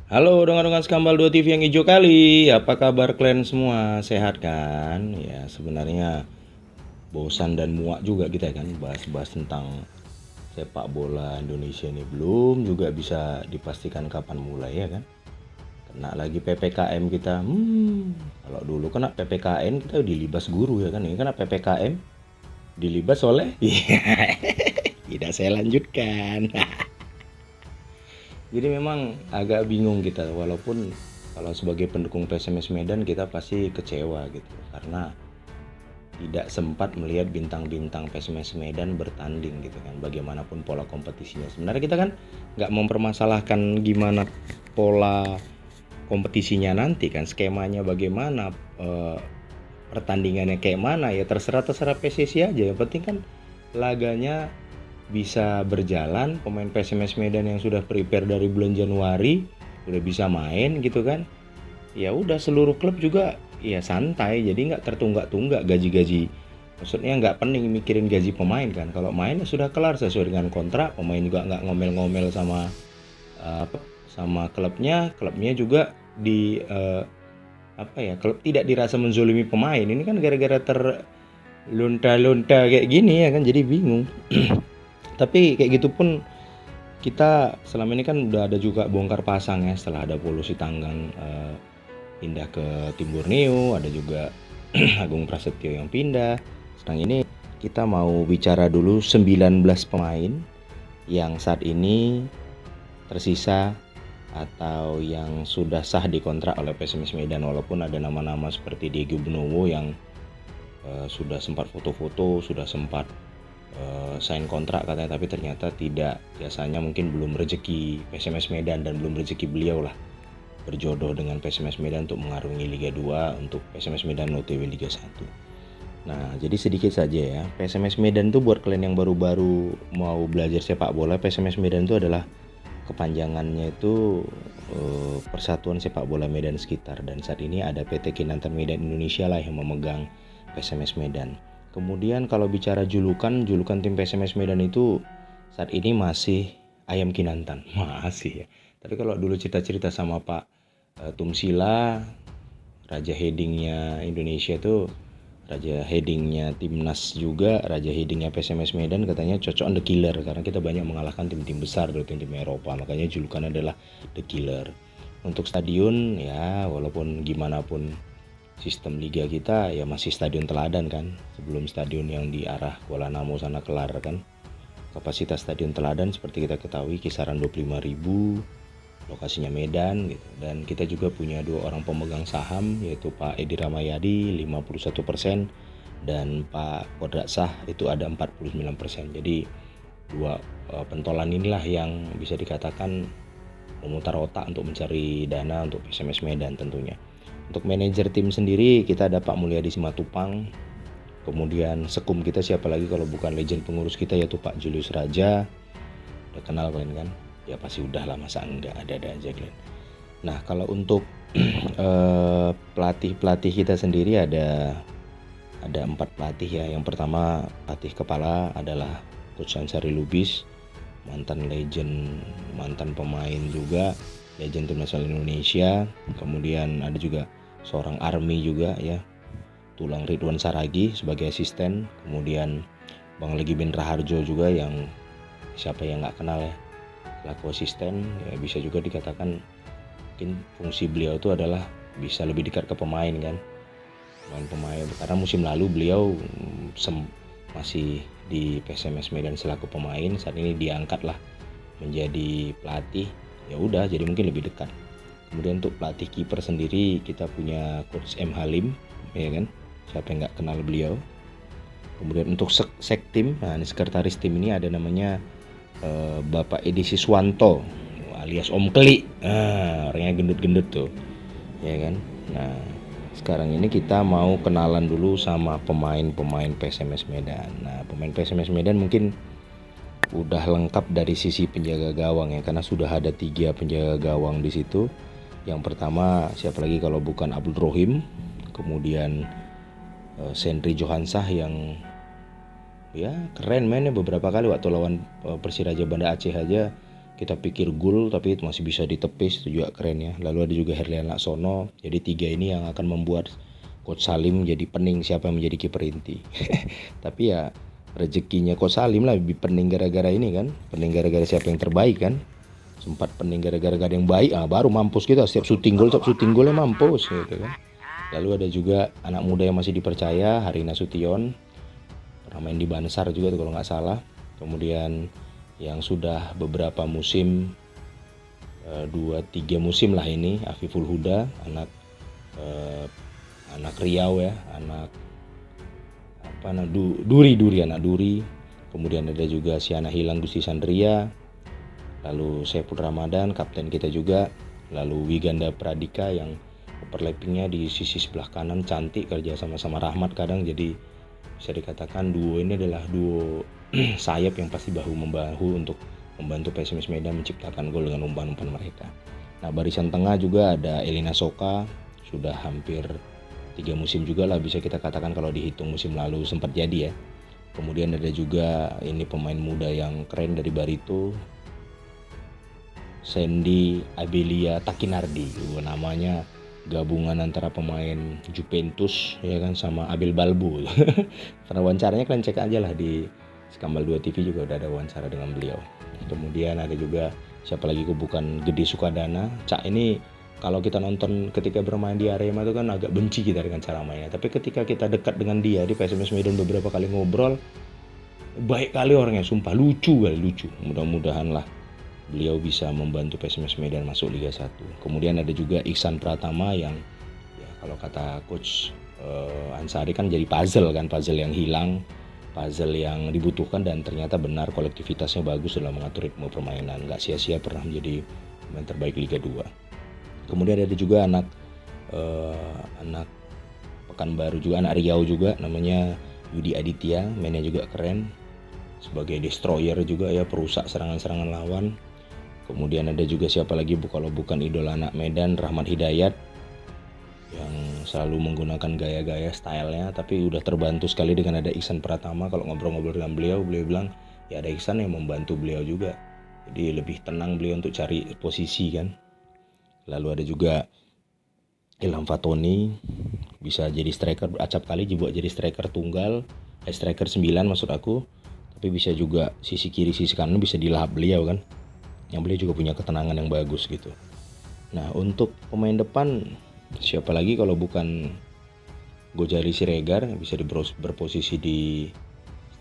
Halo dongan-dongan Skambal 2 TV yang hijau kali. Apa kabar kalian semua? Sehat kan? Ya, sebenarnya bosan dan muak juga kita kan bahas-bahas tentang sepak bola Indonesia ini. Belum juga bisa dipastikan kapan mulai ya kan? Kena lagi PPKM kita. Kalau dulu kena PPKN kita dilibas guru ya kan? Ini kena PPKM dilibas oleh tidak saya lanjutkan. Jadi memang agak bingung kita, walaupun kalau sebagai pendukung PSMS Medan kita pasti kecewa gitu karena tidak sempat melihat bintang-bintang PSMS Medan bertanding gitu kan, bagaimanapun pola kompetisinya. Sebenarnya kita kan nggak mempermasalahkan gimana pola kompetisinya nanti kan, skemanya bagaimana, pertandingannya kayak mana, ya terserah PSSI aja. Yang penting kan laganya bisa berjalan, pemain PSMS Medan yang sudah prepare dari bulan Januari udah bisa main gitu kan. Ya udah, seluruh klub juga ya santai, jadi nggak tertunggak-tunggak gaji-gaji. Maksudnya nggak pening mikirin gaji pemain kan. Kalau main ya sudah kelar sesuai dengan kontrak, pemain juga nggak ngomel-ngomel sama apa sama klubnya, klubnya juga di apa ya, klub tidak dirasa menzolimi pemain. Ini kan gara-gara terlunta-lunta kayak gini ya kan, jadi bingung. Tapi kayak gitu pun kita selama ini kan udah ada juga bongkar pasang ya, setelah ada Polusi Tanggang pindah ke Tim Borneo, ada juga Agung Prasetyo yang pindah. Sekarang ini kita mau bicara dulu 19 pemain yang saat ini tersisa atau yang sudah sah dikontrak oleh PSMS Medan, walaupun ada nama-nama seperti Diego Benowo yang sudah sempat foto-foto, sudah sempat sign kontrak katanya, tapi ternyata tidak. Biasanya mungkin belum rezeki PSMS Medan dan belum rezeki beliau lah berjodoh dengan PSMS Medan untuk mengarungi Liga 2, untuk PSMS Medan OTW Liga 1. Nah, jadi sedikit saja ya. PSMS Medan tuh buat kalian yang baru-baru mau belajar sepak bola, PSMS Medan itu adalah kepanjangannya itu Persatuan Sepak Bola Medan Sekitar, dan saat ini ada PT Kinantan Medan Indonesia lah yang memegang PSMS Medan. Kemudian kalau bicara julukan tim PSMS Medan itu saat ini masih Ayam Kinantan, masih ya. Tapi kalau dulu cerita-cerita sama Pak Tumsila, raja headingnya Indonesia tuh, raja headingnya timnas juga, raja headingnya PSMS Medan, katanya cocokan The Killer karena kita banyak mengalahkan tim-tim besar dari tim-tim Eropa, makanya julukannya adalah The Killer. Untuk stadion ya, walaupun gimana pun sistem liga kita ya masih stadion teladan kan, sebelum stadion yang di arah Kuala Namu sana kelar kan. Kapasitas stadion teladan seperti kita ketahui kisaran 25.000, lokasinya Medan gitu. Dan kita juga punya dua orang pemegang saham, yaitu Pak Edi Ramayadi 51% dan Pak Kodrat Sah itu ada 49%. Jadi dua pentolan inilah yang bisa dikatakan memutar otak untuk mencari dana untuk PSMS Medan tentunya. Untuk manajer tim sendiri kita ada Pak Mulyadi Simatupang. Kemudian sekum kita siapa lagi kalau bukan legend pengurus kita, yaitu Pak Julius Raja. Udah kenal kalian kan? Ya pasti udah lah, masa enggak, ada aja kalian. Nah, kalau untuk pelatih kita sendiri ada 4 pelatih ya. Yang pertama pelatih kepala adalah Coach Ansari Lubis, mantan legend, mantan pemain juga, legend tim nasional Indonesia. Kemudian ada juga seorang Army juga ya, Tulang Ridwan Saragi sebagai asisten. Kemudian Bang Legi bin Raharjo juga, yang siapa yang nggak kenal ya, laku asisten ya, bisa juga dikatakan mungkin fungsi beliau itu adalah bisa lebih dekat ke pemain kan, pemain karena musim lalu beliau masih di PSMS Medan selaku pemain, saat ini diangkat lah menjadi pelatih, ya udah jadi mungkin lebih dekat. Kemudian untuk pelatih kiper sendiri kita punya Coach M Halim ya kan, siapa yang nggak kenal beliau. Kemudian untuk sektim, nah ini sekretaris tim ini ada namanya Bapak Edi Siswanto alias Om Keli, orangnya gendut-gendut tuh ya kan. Nah sekarang ini kita mau kenalan dulu sama pemain-pemain PSMS Medan. Nah pemain PSMS Medan mungkin udah lengkap dari sisi penjaga gawang ya, karena sudah ada 3 penjaga gawang di situ. Yang pertama siapa lagi kalau bukan Abdul Rohim, kemudian Sendri Johansah yang ya keren mainnya, beberapa kali waktu lawan Persiraja Banda Aceh aja kita pikir gol tapi itu masih bisa ditepis, itu juga keren ya. Lalu ada juga Herlian Laksono. Jadi 3 ini yang akan membuat Coach Salim jadi pening siapa yang menjadi kiper inti. Tapi ya rezekinya Coach Salim lah lebih pening gara-gara ini kan, pening gara-gara siapa yang terbaik kan. Sempat pening gara-gara gak ada yang baik, baru mampus kita setiap syuting golnya mampus gitu kan. Lalu ada juga anak muda yang masih dipercaya, Hari Nasution, pernah main di Bansar juga tuh kalau nggak salah. Kemudian yang sudah beberapa musim, 2-3 musim lah ini, Afiful Huda, anak Riau ya, anak Duri. Kemudian ada juga Siana Hilang Gusti Sandria, lalu Saiful Ramadan, kapten kita juga, lalu Wiganda Pradika yang overlappingnya di sisi sebelah kanan cantik, kerja sama-sama Rahmat kadang, jadi bisa dikatakan duo ini adalah duo sayap yang pasti bahu-membahu untuk membantu PSMS Medan menciptakan gol dengan umpan-umpan mereka. Nah, barisan tengah juga ada Elina Soka, sudah hampir 3 musim juga lah bisa kita katakan kalau dihitung musim lalu sempat jadi ya. Kemudian ada juga ini pemain muda yang keren dari Barito, Sandy Abelia Takinardi, namanya gabungan antara pemain Juventus ya kan sama Abel Balbo. Karena wawancaranya kalian cek aja lah di Skambal 2 TV juga udah ada wawancara dengan beliau. Kemudian ada juga siapa lagi bukan Gede Sukadana. Cak ini kalau kita nonton ketika bermain di Arema itu kan agak benci kita dengan cara mainnya. Tapi ketika kita dekat dengan dia di PSMS Medan beberapa kali ngobrol, baik kali orangnya, sumpah lucu. Mudah-mudahan lah beliau bisa membantu PSMS Medan masuk Liga 1. Kemudian ada juga Iksan Pratama yang ya kalau kata coach Ansari kan jadi puzzle yang hilang, puzzle yang dibutuhkan, dan ternyata benar kolektivitasnya bagus dalam mengatur ritme permainan, nggak sia-sia pernah menjadi pemain terbaik Liga 2. Kemudian ada juga anak Pekanbaru juga, anak Riau juga, namanya Yudi Aditya, mainnya juga keren sebagai destroyer juga ya, perusak serangan-serangan lawan. Kemudian ada juga siapa lagi kalau bukan idola anak Medan, Rahmat Hidayat, yang selalu menggunakan gaya-gaya stylenya, tapi udah terbantu sekali dengan ada Iksan Pratama. Kalau ngobrol-ngobrol dengan beliau bilang ya ada Iksan yang membantu beliau juga, jadi lebih tenang beliau untuk cari posisi kan. Lalu ada juga Ilham Fatoni, bisa jadi striker, acap kali dibuat jadi striker tunggal, striker 9 maksud aku, tapi bisa juga sisi kiri sisi kanan bisa dilahap beliau kan, yang beliau juga punya ketenangan yang bagus gitu. Nah, untuk pemain depan siapa lagi kalau bukan Gojali Siregar, bisa berposisi di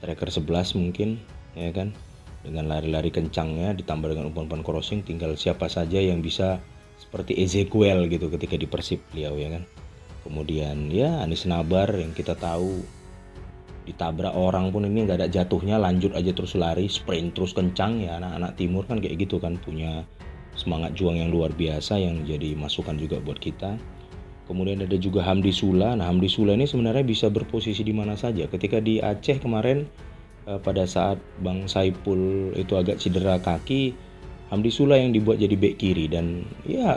striker 11 mungkin ya kan, dengan lari-lari kencangnya ditambah dengan umpan-umpan crossing, tinggal siapa saja yang bisa seperti Ezekiel gitu ketika di Persib beliau ya kan. Kemudian ya Anis Nabar yang kita tahu ditabrak orang pun ini nggak ada jatuhnya, lanjut aja terus lari, sprint terus kencang ya. Anak-anak timur kan kayak gitu kan, punya semangat juang yang luar biasa yang jadi masukan juga buat kita. Kemudian ada juga Hamdi Sula. Nah, Hamdi Sula ini sebenarnya bisa berposisi di mana saja. Ketika di Aceh kemarin pada saat Bang Saipul itu agak cedera kaki, Hamdi Sula yang dibuat jadi bek kiri, dan ya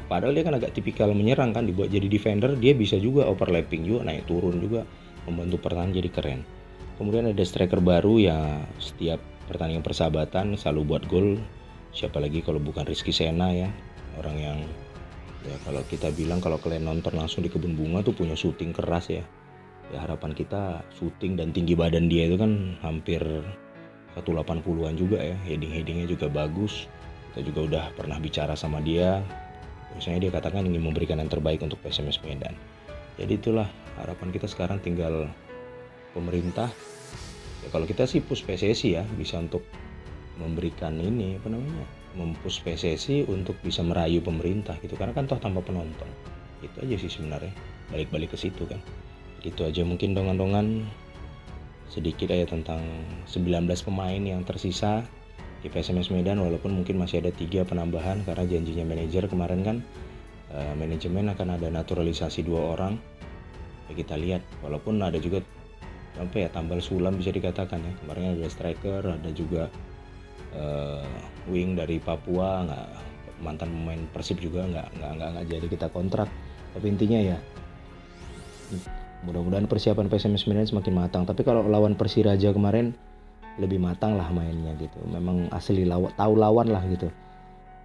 padahal dia kan agak tipikal menyerang kan, dibuat jadi defender, dia bisa juga overlapping juga, naik turun juga, membantu pertahanan jadi keren. Kemudian ada striker baru ya, setiap pertandingan persahabatan selalu buat gol. Siapa lagi kalau bukan Rizky Sena ya, orang yang ya kalau kita bilang kalau kalian nonton langsung di Kebun Bunga tuh punya syuting keras ya. Ya harapan kita syuting, dan tinggi badan dia itu kan hampir 180-an juga ya, headingnya juga bagus. Kita juga udah pernah bicara sama dia, biasanya dia katakan ingin memberikan yang terbaik untuk PSMS Medan. Jadi itulah harapan kita sekarang, tinggal pemerintah ya, kalau kita sih push PSSI ya, bisa untuk memberikan ini mempush PSSI untuk bisa merayu pemerintah gitu, karena kan toh tanpa penonton. Itu aja sih sebenarnya, balik ke situ kan. Itu aja mungkin dongan-dongan sedikit aja tentang 19 pemain yang tersisa di PSMS Medan, walaupun mungkin masih ada 3 penambahan karena janjinya manajer kemarin kan, manajemen akan ada naturalisasi 2 orang ya, kita lihat. Walaupun ada juga tambal sulam bisa dikatakan ya, kemarin ada striker, ada juga wing dari Papua, mantan pemain Persib juga nggak jadi kita kontrak. Tapi intinya ya mudah-mudahan persiapan PSMS Medan semakin matang. Tapi kalau lawan Persiraja kemarin lebih matang lah mainnya gitu. Memang asli tahu lawan lah gitu.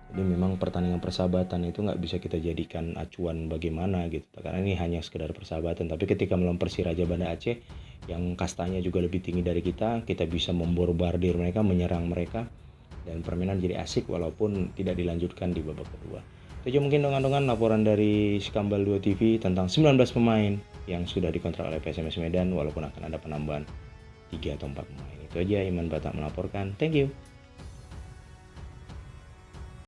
Jadi memang pertandingan persahabatan itu nggak bisa kita jadikan acuan bagaimana gitu. Karena ini hanya sekedar persahabatan. Tapi ketika melawan Persiraja Banda Aceh yang kastanya juga lebih tinggi dari kita bisa memborbardir mereka, menyerang mereka, dan permainan jadi asik walaupun tidak dilanjutkan di babak kedua. Itu mungkin dongan-dongan laporan dari Skambal 2 TV tentang 19 pemain yang sudah dikontrak oleh PSMS Medan walaupun akan ada penambahan 3 atau 4 pemain. Itu aja, Iman Batak melaporkan. Thank you.